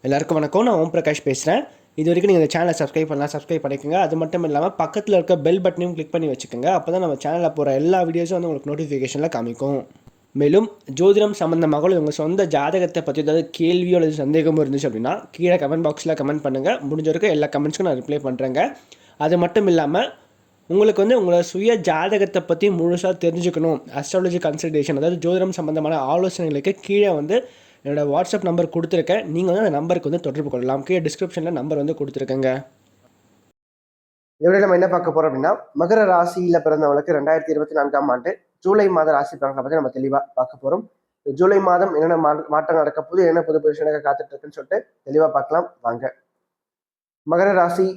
எல்லாருக்கும் வணக்கம். நான் ஓம் பிரகாஷ் பேசுகிறேன். இது வரைக்கும் நீங்கள் இந்த சேனலை சப்ஸ்கிரைப் பண்ணிக்கோங்க. அது மட்டும் இல்லாமல் பக்கத்தில் இருக்க பெல் பட்டனையும் கிளிக் பண்ணி வச்சுக்கோங்க. அப்போ தான் நம்ம சேனலில் போகிற எல்லா வீடியோஸும் வந்து உங்களுக்கு நோட்டிஃபிகேஷனில் காமிக்கும். மேலும் ஜோதிடம் சம்மந்தமாக உங்கள் சொந்த ஜாதகத்தை பற்றி ஏதாவது கேள்வியோ அல்லது சந்தேகமோ இருந்துச்சு அப்படின்னா கீழே கமெண்ட் பாக்ஸில் கமெண்ட் பண்ணுங்கள். முடிஞ்ச வரைக்கும் எல்லா கமெண்ட்ஸ்க்கும் நான் ரிப்ளை பண்ணுறேங்க. அது மட்டும் இல்லாமல் உங்களுக்கு வந்து உங்களோட சுய ஜாதகத்தை பற்றி முழுசாக தெரிஞ்சுக்கணும், அஸ்ட்ராலஜி கன்சல்டேஷன் அதாவது ஜோதிடம் சம்மந்தமான ஆலோசனைகளுக்கு கீழே வந்து என்னோடய வாட்ஸ்அப் நம்பர் கொடுத்துருக்கேன். நீங்கள் வந்து அந்த நம்பருக்கு வந்து தொடர்பு கொள்ளலாம். கீழே டிஸ்கிரிப்ஷனில் நம்பர் வந்து கொடுத்துருக்கேங்க. இதோட நம்ம என்ன பார்க்க போறோம் அப்படின்னா, மகர ராசியில பிறந்தவங்களுக்கு 2024ஆம் ஆண்டு ஜூலை மாத ராசி பலன்களை பற்றி நம்ம தெளிவா பார்க்க போறோம். ஜூலை மாதம் என்னென்ன மாற்றம் நடக்க போது, என்ன புது விஷயங்கள் காத்துட்டு இருக்குன்னு சொல்லிட்டு தெளிவா பார்க்கலாம் வாங்க. மகர ராசி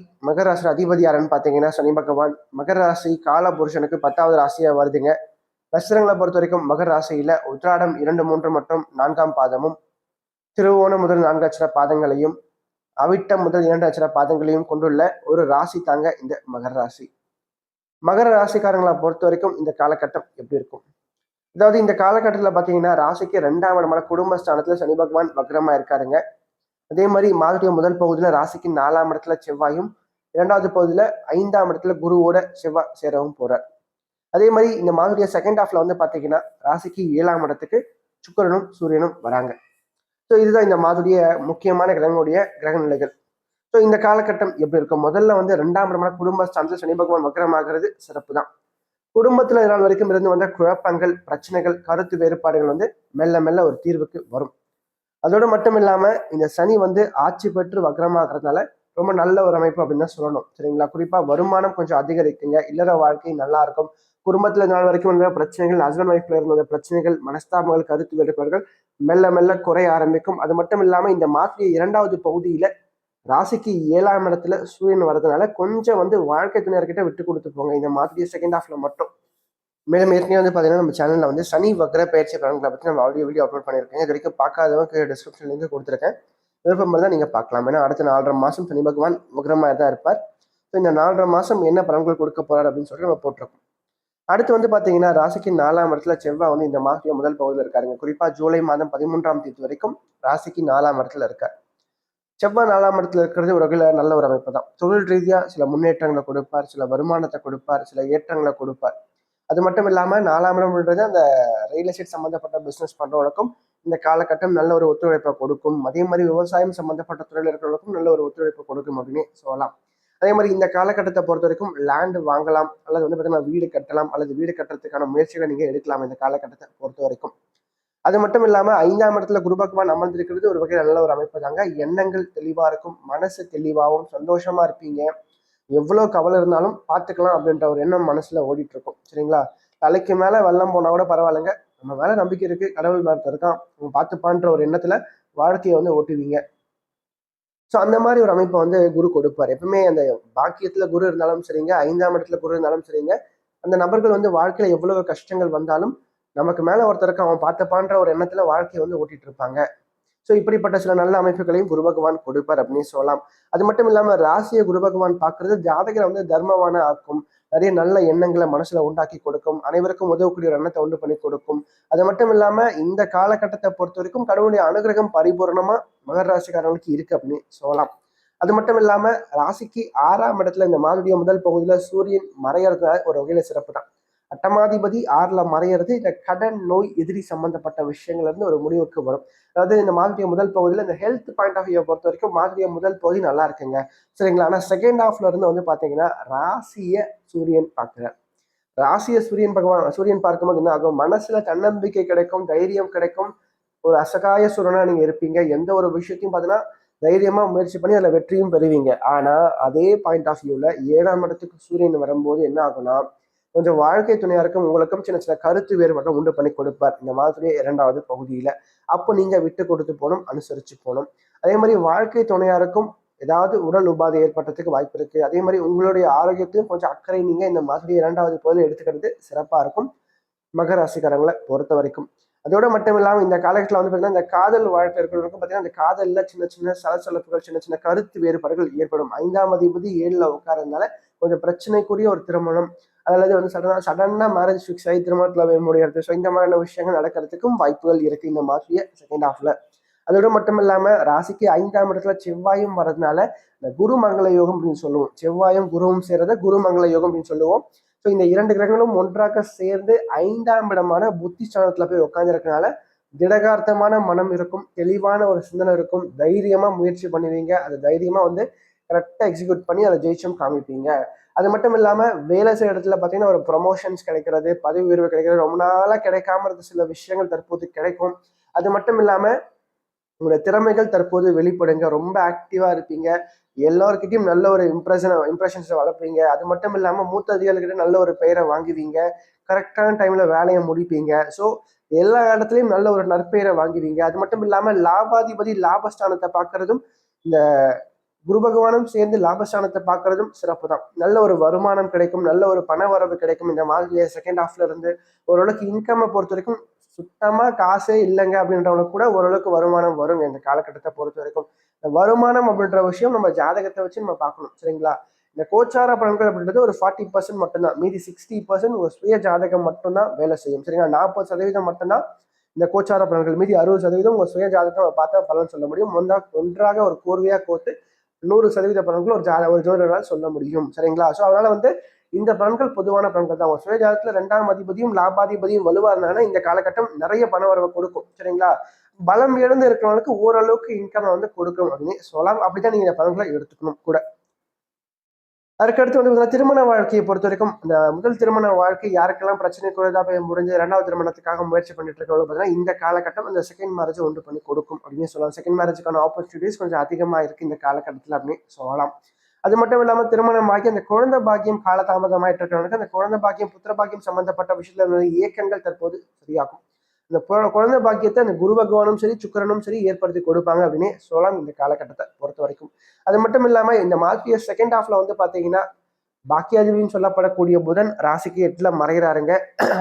அதிபதி யாருன்னு பார்த்தீங்கன்னா சனி பகவான். மகர ராசி கால புருஷனுக்கு 10வது ராசியா வருதுங்க. நட்சத்திரங்களை பொறுத்த வரைக்கும் மகர ராசியில உத்திராடம் 2, 3 மற்றும் 4ஆம் பாதமும், திருவோணம் முதல் 4 அட்சர பாதங்களையும், அவிட்டம் முதல் 2 அட்சர பாதங்களையும் கொண்டுள்ள ஒரு ராசி தாங்க இந்த மகர ராசி. மகர ராசிக்காரங்களை பொறுத்த வரைக்கும் இந்த காலகட்டம் எப்படி இருக்கும்? அதாவது இந்த காலகட்டத்தில் பார்த்தீங்கன்னா ராசிக்கு 2ஆம் இடமான குடும்பஸ்தானத்துல சனி பகவான் வக்ரமா இருக்காருங்க. அதே மாதிரி மாதத்துடைய முதல் பகுதியில ராசிக்கு 4ஆம் இடத்துல செவ்வாயும், 2வது பகுதியில 5ஆம் இடத்துல குருவோட செவ்வாய் சேரவும் போறார். அதே மாதிரி இந்த மாதத்துடைய செகண்ட் ஹாஃப்ல வந்து பார்த்தீங்கன்னா ராசிக்கு 7ஆம் இடத்துக்கு சுக்கிரனும் சூரியனும் வராங்க. ஸோ இதுதான் இந்த மாதத்துடைய முக்கியமான கிரகங்களுடைய கிரக நிலைகள். ஸோ இந்த காலகட்டம் எப்படி இருக்கும்? முதல்ல வந்து 2ஆம் இடமான குடும்பஸ்தானத்தில் சனி பகவான் வக்ரமாகிறது சிறப்பு தான். குடும்பத்துல இதனால் வரைக்கும் இருந்து வந்த குழப்பங்கள், பிரச்சனைகள், கருத்து வேறுபாடுகள் வந்து மெல்ல மெல்ல ஒரு தீர்வுக்கு வரும். அதோடு மட்டும் இல்லாம இந்த சனி வந்து ஆட்சி பெற்று வக்ரமாகிறதுனால ரொம்ப நல்ல ஒரு அமைப்பு அப்படின்னு தான் சொல்லணும். சரிங்களா? குறிப்பா வருமானம் கொஞ்சம் அதிகரிக்குங்க. இல்லற வாழ்க்கை நல்லா இருக்கும். குடும்பத்துல நாள் வரைக்கும் இருந்த பிரச்சனைகள், ஹஸ்பண்ட் ஒய்ஃப்ல இருந்த பிரச்சனைகள், மனஸ்தாபங்கள், கருத்து வேறுபாடுகள் மெல்ல மெல்ல குறைய ஆரம்பிக்கும். அது மட்டும் இல்லாம இந்த மாதத்திய 2வது பகுதியில ராசிக்கு 7ஆம் இடத்துல சூரியன் வர்றதுனால கொஞ்சம் வந்து வாழ்க்கை துணையர்கிட்ட விட்டு கொடுத்து போங்க இந்த மாதத்திய செகண்ட் ஹாஃப்ல மட்டும். மேலும் ஏற்கனவே வந்து பார்த்தீங்கன்னா நம்ம சேனலில் வந்து சனி வக்ர பயிற்சி பலன்களை பற்றி நம்ம ஆடியோ வீடியோ அப்லோட் பண்ணியிருக்கேன். இது வரைக்கும் பார்க்காதவங்க டிஸ்கிரிப்ஷன் லிங்க் கொடுத்துருக்கேன். விருப்பம் தான் நீங்கள் பார்க்கலாம். ஏன்னா அடுத்த 4.5 மாதம் சனி பகவான் வக்ரமாக தான் இருப்பார். ஸோ இந்த 4.5 மாதம் என்ன பலன்கள் கொடுக்க போறார் அப்படின்னு சொல்லிட்டு நம்ம போட்டிருக்கோம். அடுத்து வந்து பார்த்தீங்கன்னா ராசிக்கு 4ஆம் இடத்துல செவ்வாய் வந்து இந்த மாதத்துடைய முதல் பகுதியில் இருக்காருங்க. குறிப்பாக ஜூலை மாதம் 13ஆம் தேதி வரைக்கும் ராசிக்கு 4ஆம் இடத்துல இருக்கார். செவ்வாய் 4ஆம் இடத்துல இருக்கிறது ஒரு வகையில் நல்ல ஒரு அமைப்பு தான். தொழில் ரீதியாக சில முன்னேற்றங்களை கொடுப்பார், சில வருமானத்தை கொடுப்பார், சில ஏற்றங்களை கொடுப்பார். அது மட்டும் இல்லாமல் 4ஆம் இடம்ன்றது அந்த ரியல் எஸ்டேட் சம்மந்தப்பட்ட பிஸ்னஸ் பண்ணுறவங்களுக்கும் இந்த காலகட்டம் நல்ல ஒரு ஒத்துழைப்பை கொடுக்கும். அதே மாதிரி விவசாயம் சம்மந்தப்பட்ட துறையில் இருக்கிறவங்களுக்கும் நல்ல ஒரு ஒத்துழைப்பை கொடுக்கும் அப்படின்னு சொல்லலாம். அதே மாதிரி இந்த காலகட்டத்தை பொறுத்த வரைக்கும் லேண்டு வாங்கலாம், அல்லது வந்து பார்த்தீங்கன்னா வீடு கட்டலாம், அல்லது வீடு கட்டுறதுக்கான முயற்சிகளை நீங்கள் எடுக்கலாம் இந்த காலகட்டத்தை பொறுத்த வரைக்கும். அது மட்டும் இல்லாமல் 5ஆம் இடத்துல குரு பகவான் அமர்ந்திருக்கிறது ஒரு வகையில் நல்ல ஒரு அமைப்பு தாங்க. எண்ணங்கள் தெளிவாக இருக்கும், மனசு தெளிவாகவும் சந்தோஷமா இருப்பீங்க. எவ்வளோ கவலை இருந்தாலும் பார்த்துக்கலாம் அப்படின்ற ஒரு எண்ணம் மனசுல ஓடிட்டு இருக்கும். சரிங்களா? தலைக்கு மேல வெள்ளம் போனா கூட பரவாயில்லைங்க, நம்ம மேல நம்பிக்கை இருக்கு, கடவுள் மேல இருக்கான், அவன் பார்த்துப்பான்ற ஒரு எண்ணத்துல வாழ்க்கையை வந்து ஓட்டுவீங்க. ஸோ அந்த மாதிரி ஒரு அமைப்பை வந்து குரு கொடுப்பார். எப்பவுமே அந்த பாக்கியத்துல குரு இருந்தாலும் சரிங்க, 5ஆம் இடத்துல குரு இருந்தாலும் சரிங்க, அந்த நபர்கள் வந்து வாழ்க்கையில எவ்வளவு கஷ்டங்கள் வந்தாலும் நமக்கு மேல ஒருத்தருக்கு அவன் பார்த்துப்பான்ற ஒரு எண்ணத்துல வாழ்க்கையை வந்து ஓட்டிட்டு இருப்பாங்க. ஸோ இப்படிப்பட்ட சில நல்ல அமைப்புகளையும் குரு பகவான் கொடுப்பார் அப்படின்னு சொல்லலாம். அது மட்டும் இல்லாம ராசியை குரு பகவான் பார்க்கறது ஜாதகரை வந்து தர்மவான ஆக்கும், நிறைய நல்ல எண்ணங்களை மனசுல உண்டாக்கி கொடுக்கும், அனைவருக்கும் உதவக்கூடிய ஒரு எண்ணத்தை உண்டு பண்ணி கொடுக்கும். அது மட்டும் இல்லாம இந்த காலகட்டத்தை பொறுத்த வரைக்கும் கடவுளுடைய அனுகிரகம் பரிபூர்ணமா மகர ராசிக்காரர்களுக்கு இருக்கு அப்படின்னு சொல்லலாம். அது மட்டும் இல்லாம ராசிக்கு 6ஆம் இடத்துல இந்த மாதத்துடைய முதல் பகுதியில சூரியன் மறையறது ஒரு வகையில சிறப்பு தான். அட்டமாதிபதி 6ல மறையிறது இந்த கடன், நோய், எதிரி சம்பந்தப்பட்ட விஷயங்கள்ல இருந்து ஒரு முடிவுக்கு வரும். அதாவது இந்த மாதத்துடைய முதல் பகுதியில் இந்த ஹெல்த் பாயிண்ட் ஆஃப் வியூ பொறுத்த வரைக்கும் மாதத்துடைய முதல் பகுதி நல்லா இருக்குங்க. சரிங்களா? ஆனால் செகண்ட் ஹாஃப்ல இருந்து வந்து பார்த்தீங்கன்னா ராசிய சூரியன் பார்க்குறார். ராசிய சூரியன் பார்க்கும்போது என்ன ஆகும்? மனசுல தன்னம்பிக்கை கிடைக்கும், தைரியம் கிடைக்கும், ஒரு அசகாய சூரனா நீங்க இருப்பீங்க. எந்த ஒரு விஷயத்தையும் பார்த்தீங்கன்னா தைரியமா முயற்சி பண்ணி அதில் வெற்றியும் பெறுவீங்க. ஆனா அதே பாயிண்ட் ஆஃப் வியூல 7ஆம் இடத்துக்கு சூரியன் வரும்போது என்ன ஆகும்னா கொஞ்சம் வாழ்க்கை துணையாருக்கும் உங்களுக்கும் சின்ன சின்ன கருத்து வேறுபாட்டை உண்டு பண்ணி கொடுப்பார் இந்த மாதத்துடைய 2வது பகுதியில. அப்போ நீங்க விட்டு கொடுத்து போகணும், அனுசரிச்சு போகணும். அதே மாதிரி வாழ்க்கை துணையாருக்கும் ஏதாவது உடல் உபாதை ஏற்படுறதுக்கு வாய்ப்பு இருக்கு. அதே மாதிரி உங்களுடைய ஆரோக்கியத்தையும் கொஞ்சம் அக்கறை நீங்க இந்த மாதத்துடைய 2வது பகுதியில் எடுத்துக்கிறது சிறப்பா இருக்கும் மகர ராசிக்காரங்களை பொறுத்த வரைக்கும். அதோட மட்டும் இல்லாம இந்த காலகட்டத்தில் வந்து பார்த்தீங்கன்னா இந்த காதல் வாழ்க்கை இருக்கிறவங்களுக்கும் பார்த்தீங்கன்னா அந்த காதல்ல சின்ன சின்ன சலசலப்புகள், சின்ன சின்ன கருத்து வேறுபாடுகள் ஏற்படும். 5ஆம் அதிபதி 7ல உட்கார்றதுனால கொஞ்சம் பிரச்சனைக்குரிய ஒரு திருமணம், அதாவது வந்து சடனா மேரேஜ் ஃபிக்ஸ் ஆகி திருமணத்துல முடியறது. ஸோ இந்த மாதிரியான விஷயங்கள் நடக்கிறதுக்கும் வாய்ப்புகள் இருக்கு இந்த மாதத்துடைய செகண்ட் ஹாஃப்ல. அதோடு மட்டும் இல்லாமல் ராசிக்கு 5ஆம் இடத்துல செவ்வாயும் வர்றதுனால இந்த குருமங்கள யோகம் அப்படின்னு சொல்லுவோம். செவ்வாயும் குருவும் சேர்றத குருமங்கள யோகம் அப்படின்னு சொல்லுவோம். ஸோ இந்த 2 கிரகங்களும் ஒன்றாக சேர்ந்து 5ஆம் இடமான புத்தி ஸ்தானத்துல போய் உட்காந்துருக்கனால திடகார்த்தமான மனம் இருக்கும், தெளிவான ஒரு சிந்தனை இருக்கும், தைரியமா முயற்சி பண்ணுவீங்க, அது தைரியமா வந்து கரெக்டாக எக்ஸிக்யூட் பண்ணி அதை ஜெயிச்சும் காமிப்பீங்க. அது மட்டும் இல்லாமல் வேலை செய்கிற இடத்துல பார்த்தீங்கன்னா ஒரு ப்ரொமோஷன்ஸ் கிடைக்கிறது, பதவி உயர்வு கிடைக்கிறது, ரொம்ப நாளாக கிடைக்காம இருந்த சில விஷயங்கள் தற்போது கிடைக்கும். அது மட்டும் இல்லாமல் உங்களோட திறமைகள் தற்போது வெளிப்படுங்க, ரொம்ப ஆக்டிவாக இருப்பீங்க, எல்லாருக்கிட்டையும் நல்ல ஒரு இம்ப்ரெஷன்ஸை வளர்ப்பீங்க. அது மட்டும் இல்லாமல் மூத்த அதிகாரிகிட்ட நல்ல ஒரு பெயரை வாங்குவீங்க, கரெக்டான டைமில் வேலையை முடிப்பீங்க. ஸோ எல்லா இடத்துலையும் நல்ல ஒரு நற்பெயரை வாங்குவீங்க. அது மட்டும் இல்லாமல் லாபாதிபதி லாபஸ்தானத்தை பார்க்கறதும் இந்த குரு பகவானும் சேர்ந்து லாபஸ்தானத்தை பார்க்கறதும் சிறப்பு தான். நல்ல ஒரு வருமானம் கிடைக்கும், நல்ல ஒரு பண வரவு கிடைக்கும். இந்த மாதிரி செகண்ட் ஹாஃப்ல இருந்து ஓரளவுக்கு இன்கம்மை பொறுத்த வரைக்கும் சுத்தமா காசே இல்லைங்க அப்படின்றவங்களுக்கு கூட ஓரளவுக்கு வருமானம் வருங்க இந்த காலகட்டத்தை பொறுத்த வரைக்கும். இந்த வருமானம் அப்படின்ற விஷயம் நம்ம ஜாதகத்தை வச்சு நம்ம பார்க்கணும், சரிங்களா? இந்த கோச்சார பலன்கள் அப்படின்றது ஒரு 40% மட்டும்தான். மீதி 60% ஒரு சுய ஜாதகம் மட்டும்தான் வேலை செய்யும், சரிங்களா? 40% மட்டும்தான் இந்த கோச்சார பலன்கள். மீதி 60% உங்க சுய ஜாதகத்தை பார்த்தா பலன் சொல்ல முடியும். ஒன்றாக ஒரு கோர்வையா கோர்த்து 100% பலன்கள் ஒரு ஜோதிடரால் சொல்ல முடியும், சரிங்களா? ஸோ அதனால வந்து இந்த பலன்கள் பொதுவான பலன்கள் தான். ஒரு சுய ஜாதகத்துல 2ஆம் அதிபதியும் லாபாதிபதியும் வலுவா இருந்தாங்கன்னா இந்த காலகட்டம் நிறைய பண வரவை கொடுக்கும், சரிங்களா? பலம் இழந்து இருக்கிறவங்களுக்கு ஓரளவுக்கு இன்கம் வந்து கொடுக்கும் அப்படின்னு சொல்லலாம். அப்படிதான் நீங்க இந்த பலன்களை எடுத்துக்கணும் கூட. அதுக்கடுத்து வந்து திருமண வாழ்க்கையை பொறுத்த வரைக்கும் இந்த முதல் திருமண வாழ்க்கை யாருக்கெல்லாம் பிரச்சனை குறைதா போய் முடிஞ்சு 2வது திருமணத்துக்காக முயற்சி பண்ணிட்டு இருக்கவங்க பார்த்தீங்கன்னா இந்த காலகட்டம் இந்த செகண்ட் மேரேஜ் ஒன்று பண்ணி கொடுக்கும் அப்படின்னு சொல்லலாம். செகண்ட் மேரேஜுக்கான ஆப்பர்ச்சுனிட்டிஸ் கொஞ்சம் அதிகமாக இருக்கு இந்த காலகட்டத்தில் அப்படின்னு சொல்லலாம். அது மட்டும் இல்லாமல் திருமணம் ஆகி அந்த குழந்தை பாக்கியம் காலதாமதமாயிட்டு இருக்கிறவங்களுக்கு அந்த குழந்தை பாக்கியம் புத்திர பாக்கியம் சம்பந்தப்பட்ட விஷயத்துல இயக்கங்கள் தற்போது சரியாகும். இந்த குழந்தை பாக்கியத்தை அந்த குரு பகவானும் சரி சுக்கிரனும் சரி ஏற்படுத்தி கொடுப்பாங்க அப்படின்னு சொல்லலாம் இந்த காலகட்டத்தை பொறுத்த வரைக்கும். அது மட்டும் இல்லாம இந்த மார்ச் செகண்ட் ஹாஃப்ல வந்து பாத்தீங்கன்னா பாக்கியாதிபதினு சொல்லப்படக்கூடிய புதன் ராசிக்கு 8ல மறைகிறாருங்க.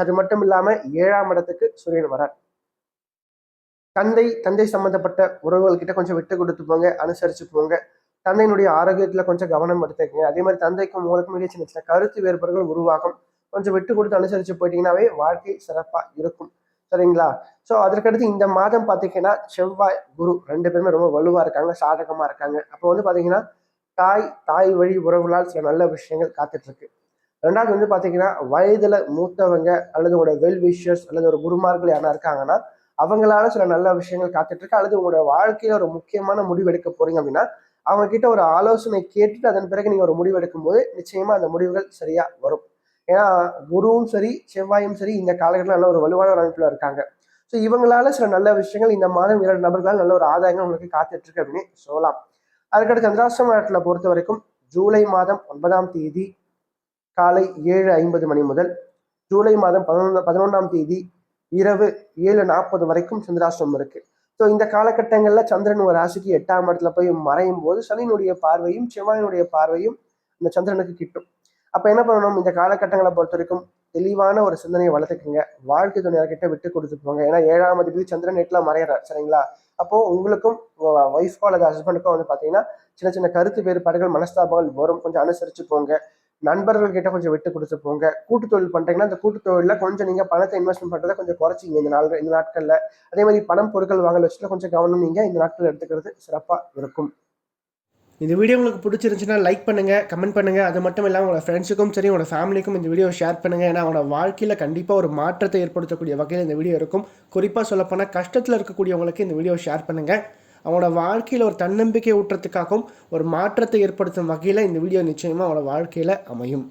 அது மட்டும் இல்லாம 7ஆம் இடத்துக்கு சூரியன் வரார். தந்தை சம்பந்தப்பட்ட உறவுகள் கிட்ட கொஞ்சம் விட்டு கொடுத்து போங்க, அனுசரிச்சு போங்க. தந்தையினுடைய ஆரோக்கியத்துல கொஞ்சம் கவனம் எடுத்துக்கங்க. அதே மாதிரி தந்தைக்கும் உங்களுக்கும் இடையே சின்ன சின்ன கருத்து வேறுபாடுகள் உருவாகும். கொஞ்சம் விட்டு கொடுத்து அனுசரிச்சு போயிட்டீங்கன்னாவே வாழ்க்கை சிறப்பா இருக்கும், சரிங்களா? ஸோ அதற்கடுத்து இந்த மாதம் பார்த்தீங்கன்னா செவ்வாய் குரு 2 பேருமே ரொம்ப வலுவா இருக்காங்க, சாதகமா இருக்காங்க. அப்போ வந்து பாத்தீங்கன்னா தாய் வழி உறவுகளால் சில நல்ல விஷயங்கள் காத்துட்டு இருக்கு. 2வது வந்து பாத்தீங்கன்னா வயதுல மூத்தவங்க அல்லது உங்களோட வெல் விஷர்ஸ் அல்லது ஒரு குருமார்கள் யாரா இருக்காங்கன்னா அவங்களால சில நல்ல விஷயங்கள் காத்துட்டு இருக்கு. அல்லது உங்களோட வாழ்க்கையில ஒரு முக்கியமான முடிவு எடுக்க போறீங்க அப்படின்னா அவங்க கிட்ட ஒரு ஆலோசனை கேட்டுட்டு அதன் பிறகு நீங்க ஒரு முடிவு எடுக்கும் போது நிச்சயமா அந்த முடிவுகள் சரியா வரும். ஏன்னா குருவும் சரி செவ்வாயும் சரி இந்த காலகட்டத்தில் நல்ல ஒரு வலுவான ஒரு அமைப்புல இருக்காங்க. ஸோ இவங்களால சில நல்ல விஷயங்கள் இந்த மாதம் 2 நபர்களால் நல்ல ஒரு ஆதாயங்கள் உங்களுக்கு காத்துட்டு இருக்கு அப்படின்னு சொல்லலாம். அதுக்கடுத்து சந்திராஷ்டம நாட்டில பொறுத்த வரைக்கும் ஜூலை மாதம் 9ஆம் தேதி காலை 7:50 மணி முதல் ஜூலை மாதம் 11ஆம் தேதி இரவு 7:40 வரைக்கும் சந்திராஷ்டமம் இருக்கு. ஸோ இந்த காலகட்டங்களில் சந்திரன் ஒரு ராசிக்கு 8ஆம் இடத்துல போய் மறையும் போது சனியினுடைய பார்வையும் செவ்வாயினுடைய பார்வையும் இந்த சந்திரனுக்கு கிட்டும். அப்ப என்ன பண்ணணும், இந்த காலகட்டங்களை பொறுத்த வரைக்கும் தெளிவான ஒரு சிந்தனையை வளர்த்துக்குங்க. வாழ்க்கை துணையார்கிட்ட விட்டு கொடுத்துப்போங்க. ஏன்னா 7ஆம் அதிபதி சந்திரன் 8ல மறையிறார், சரிங்களா? அப்போ உங்களுக்கும் ஒய்ஃப்கோ அல்லது ஹஸ்பண்டுக்கோ வந்து பாத்தீங்கன்னா சின்ன சின்ன கருத்து வேறுபாடுகள் மனஸ்தாபங்கள் வரும். கொஞ்சம் அனுசரிச்சு போங்க. நண்பர்கள் கிட்ட கொஞ்சம் விட்டு கொடுத்து போங்க. கூட்டு தொழில் பண்றீங்கன்னா அந்த கூட்டு தொழில கொஞ்சம் நீங்க பணத்தை இன்வெஸ்ட்மெண்ட் பண்றதை கொஞ்சம் குறைச்சிங்க இந்த நாட்கள்ல. அதே மாதிரி பணம் பொருட்கள் வாங்கல வச்சுட்டு கொஞ்சம் கவனம் நீங்க இந்த நாட்கள் எடுத்துக்கிறது சிறப்பா இருக்கும். இந்த வீடியோ உங்களுக்கு பிடிச்சிருந்துச்சுன்னா லைக் பண்ணுங்கள், கமெண்ட் பண்ணுங்கள். அது மட்டும் இல்லாமல் உங்களோட ஃப்ரெண்ட்ஸுக்கும் சரி உங்களோட ஃபேமிலிக்கும் இந்த வீடியோ ஷேர் பண்ணுங்கள். ஏன்னா அவங்களோட வாழ்க்கையில் கண்டிப்பாக ஒரு மாற்றத்தை ஏற்படுத்தக்கூடிய வகையில் இந்த வீடியோ இருக்கும். குறிப்பாக சொல்லப்போனால் கஷ்டத்தில் இருக்கக்கூடியவங்களுக்கு இந்த வீடியோ ஷேர் பண்ணுங்கள். அவங்களோட வாழ்க்கையில் ஒரு தன்னம்பிக்கை ஊட்டுறதுக்காகவும் ஒரு மாற்றத்தை ஏற்படுத்தும் வகையில் இந்த வீடியோ நிச்சயமாக அவங்களோட வாழ்க்கையில் அமையும்.